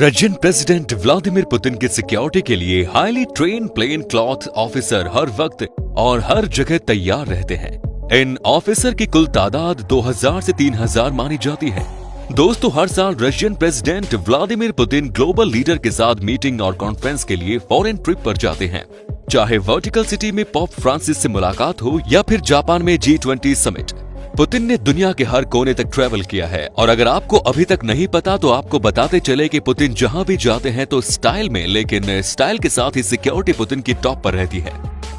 Russian president Vladimir Putin की security के लिए highly trained plain clothes officer हर वक्त और हर जगह तैयार रहते हैं। इन ऑफिसर की कुल तादाद 2000 से 3000 मानी जाती है। दोस्तों, हर साल Russian president Vladimir Putin global leader के साथ मीटिंग और कॉन्फ्रेंस के लिए फॉरेन ट्रिप पर जाते हैं। चाहे वर्टिकल सिटी में पॉप फ्रांसिस से मुलाकात हो या फिर जापान में G20 समिट, पुतिन ने दुनिया के हर कोने तक ट्रैवल किया है। और अगर आपको अभी तक नहीं पता तो आपको बताते चले कि पुतिन जहां भी जाते हैं तो स्टाइल में, लेकिन स्टाइल के साथ ही सिक्योरिटी पुतिन की टॉप पर रहती है।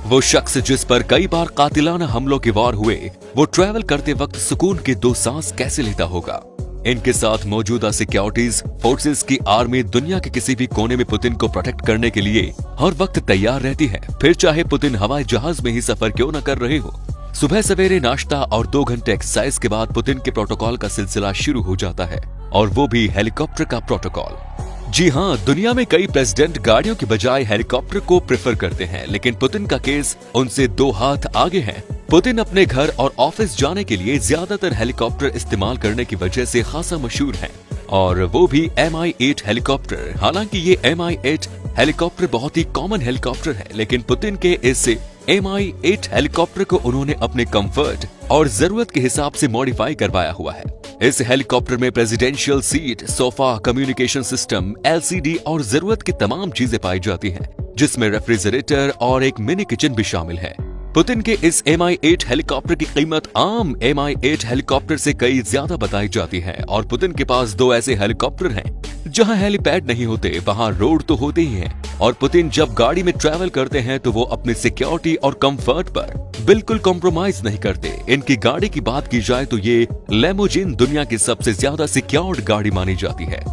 वो शख्स जिस पर कई बार कातिलाना हमलों के वार हुए, वो ट्रैवल करते वक्त सुकून की 2 सांस कैसे लेता होगा। इनके साथ मौजूदा सिक्योरिटीज फोर्सेस की आर्मी दुनिया के किसी भी कोने में पुतिन को प्रोटेक्ट करने के लिए हर वक्त तैयार रहती है, फिर चाहे पुतिन हवाई जहाज में ही सफर क्यों न कर रहे हो। सुबह सवेरे नाश्ता और 2 घंटे एक्सरसाइज के बाद पुतिन के प्रोटोकॉल का सिलसिला शुरू हो जाता है, और वो भी हेलीकॉप्टर का प्रोटोकॉल। जी हाँ, दुनिया में कई प्रेसिडेंट गाड़ियों की बजाय हेलीकॉप्टर को प्रेफर करते हैं, लेकिन पुतिन का केस उनसे 2 हाथ आगे है। पुतिन अपने घर और ऑफिस जाने के लिए ज्यादातर हेलीकॉप्टर इस्तेमाल करने की वजह से खासा मशहूर है, और वो भी Mi-8 हेलीकॉप्टर। हालांकि ये Mi-8 हेलीकॉप्टर बहुत ही कॉमन हेलीकॉप्टर है, लेकिन पुतिन के इस Mi-8 हेलीकॉप्टर को उन्होंने अपने कंफर्ट और जरूरत के हिसाब से मॉडिफाई करवाया हुआ है। इस हेलीकॉप्टर में presidential seat, sofa, communication system, LCD और जरूरत की तमाम चीजें पाई जाती हैं, जिसमें रेफ्रिजरेटर और एक मिनी किचन भी शामिल है। पुतिन के इस Mi-8 हेलीकॉप्टर की कीमत आम Mi-8 हेलीकॉप्टर से कई ज्यादा बताई जाती है, और पुतिन के पास 2 ऐसे हेलीकॉप्टर हैं जहां हेलीपैड नहीं होते, वहां रोड तो होते ही हैं। और पुतिन जब गाड़ी में ट्रैवल करते हैं तो वो अपनी सिक्योरिटी और कंफर्ट पर बिल्कुल कॉम्प्रोमाइज नहीं करते। इनकी गाड़ी की बात की जाए तो ये लेमोजिन दुनिया की सबसे ज्यादा सिक्योर्ड गाड़ी मानी जाती है।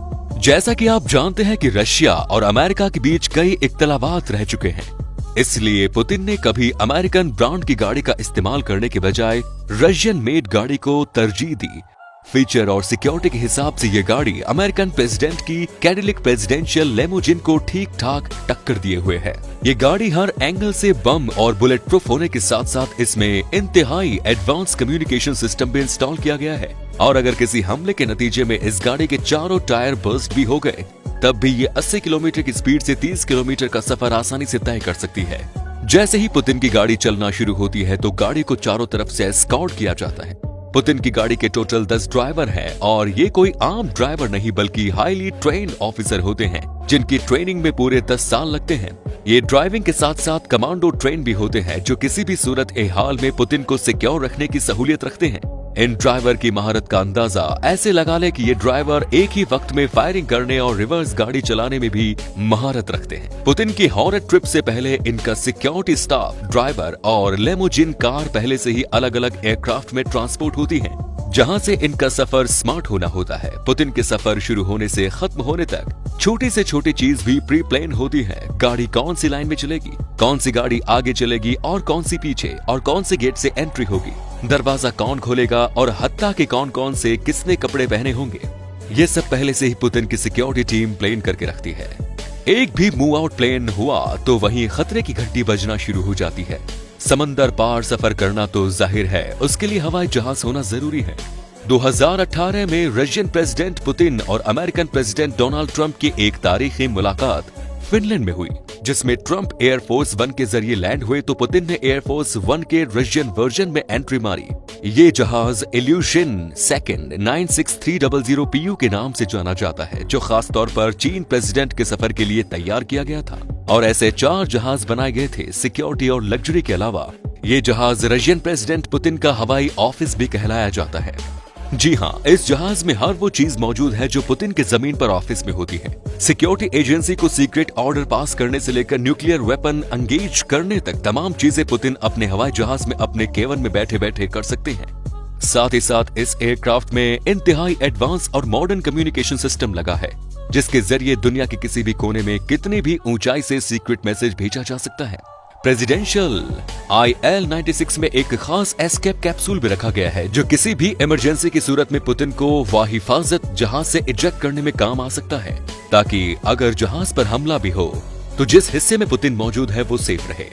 जैसा कि आप जानते हैं कि रशिया और अमेरिका के बीच कई इख्तलाफात रह चुके हैं, इसलिए पुतिन ने कभी अमेरिकन ब्रांड की गाड़ी का इस्तेमाल करने के बजाय रशियन मेड गाड़ी को तरजीह दी। फीचर और सिक्योरिटी के हिसाब से ये गाड़ी अमेरिकन प्रेसिडेंट की कैडिलैक प्रेसिडेंशियल लेमोजिन को ठीक ठाक टक्कर दिए हुए है। ये गाड़ी हर एंगल से बम और बुलेट प्रूफ होने के साथ साथ इसमें इंतहाई एडवांस कम्युनिकेशन सिस्टम भी इंस्टॉल किया गया है, और अगर किसी हमले के नतीजे में इस गाड़ी के चारों टायर बर्स्ट भी हो गए, तब भी ये 80 किलोमीटर की स्पीड से 30 किलोमीटर का सफर आसानी से तय कर सकती है। जैसे ही पुतिन की गाड़ी चलना शुरू होती है तो गाड़ी को चारों तरफ से एस्कॉर्ट किया जाता है। पुतिन की गाड़ी के टोटल 10 ड्राइवर हैं, और ये कोई आम ड्राइवर नहीं बल्कि हाईली ट्रेन्ड ऑफिसर होते हैं, जिनकी ट्रेनिंग में पूरे 10 साल लगते हैं। ये ड्राइविंग के साथ साथ कमांडो ट्रेन भी होते हैं, जो किसी भी सूरत ए हाल में पुतिन को सिक्योर रखने की सहूलियत रखते हैं। इन ड्राइवर की महारत का अंदाजा ऐसे लगा ले कि ये ड्राइवर एक ही वक्त में फायरिंग करने और रिवर्स गाड़ी चलाने में भी महारत रखते हैं। पुतिन की हॉरर ट्रिप से पहले इनका सिक्योरिटी स्टाफ, ड्राइवर और लेमोजिन कार पहले से ही अलग अलग एयरक्राफ्ट में ट्रांसपोर्ट होती हैं, जहां से इनका सफर स्मार्ट होना होता है। पुतिन के सफर शुरू होने से खत्म होने तक छोटी से छोटी चीज भी प्री प्लान होती है। गाड़ी कौन सी लाइन में चलेगी, कौन सी गाड़ी आगे चलेगी और कौन सी पीछे, और कौन से गेट से एंट्री होगी, दरवाजा कौन खोलेगा, और हत्ता के कौन कौन से किसने कपड़े पहने होंगे, ये सब पहले से ही पुतिन की सिक्योरिटी टीम प्लान करके रखती है। एक भी मूव आउट प्लान हुआ तो वहीं खतरे की घंटी बजना शुरू हो जाती है। समंदर पार सफर करना तो जाहिर है, उसके लिए हवाई जहाज होना जरूरी है। 2018 में रशियन प्रेसिडेंट पुतिन और अमेरिकन प्रेसिडेंट डोनाल्ड ट्रंप की एक तारीखी मुलाकात फिनलैंड में हुई, जिसमें ट्रंप एयरफोर्स 1 के जरिए लैंड हुए तो पुतिन ने एयरफोर्स 1 के रशियन वर्जन में एंट्री मारी। ये जहाज इल्यूशन 2 96300 PU के नाम से जाना जाता है, जो खास तौर पर चीन प्रेसिडेंट के सफर के लिए तैयार किया गया था। और ऐसे 4 जहाज बनाए गए थे। सिक्योरिटी और लग्जरी के अलावा ये जहाज रशियन प्रेसिडेंट पुतिन का हवाई ऑफिस भी कहलाया जाता है। जी हाँ, इस जहाज में हर वो चीज मौजूद है जो पुतिन के जमीन पर ऑफिस में होती है। सिक्योरिटी एजेंसी को सीक्रेट ऑर्डर पास करने से लेकर न्यूक्लियर वेपन एंगेज करने तक तमाम चीजें पुतिन अपने हवाई जहाज में अपने केबिन में बैठे बैठे कर सकते हैं। साथ ही साथ इस एयरक्राफ्ट में इंतहाई एडवांस और मॉडर्न कम्युनिकेशन सिस्टम लगा है, जिसके जरिए दुनिया के किसी भी कोने में कितनी भी ऊंचाई से सीक्रेट मैसेज भेजा जा सकता है। प्रेसिडेंशियल IL-96 में एक खास एस्केप कैप्सूल भी रखा गया है, जो किसी भी इमरजेंसी की सूरत में पुतिन को वाहिफाजत जहाज से इजेक्ट करने में काम आ सकता है, ताकि अगर जहाज पर हमला भी हो तो जिस हिस्से में पुतिन मौजूद है वो सेफ रहे।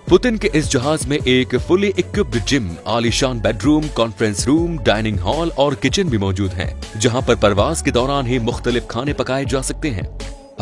पुतिन के इस जहाज में एक फुली इक्विप्ड जिम, आलीशान bedroom, conference room, dining hall और किचन भी मौजूद है, जहां पर परवाज के दौरान ही मुख्तलिफ खाने पकाए जा सकते हैं।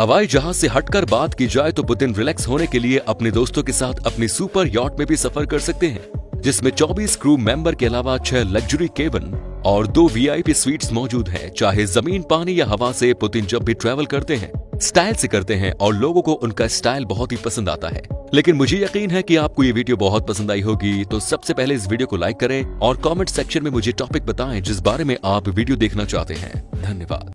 हवाई जहाज से हटकर बात की जाए तो पुतिन रिलैक्स होने के लिए अपने दोस्तों के साथ अपनी सुपर यॉट में भी सफर कर सकते हैं, जिसमें 24 क्रू मेंबर के अलावा 6 लग्जरी केबिन और 2 वीआईपी स्वीट्स मौजूद हैं। चाहे जमीन, पानी या हवा से, पुतिन जब भी ट्रैवल करते हैं स्टाइल से करते हैं और लोगों को उनका स्टाइल बहुत ही पसंद आता है। लेकिन मुझे यकीन है कि आपको ये वीडियो बहुत पसंद आई होगी, तो सबसे पहले इस वीडियो को लाइक करें और कमेंट सेक्शन में मुझे टॉपिक बताएं जिस बारे में आप वीडियो देखना चाहते हैं। धन्यवाद।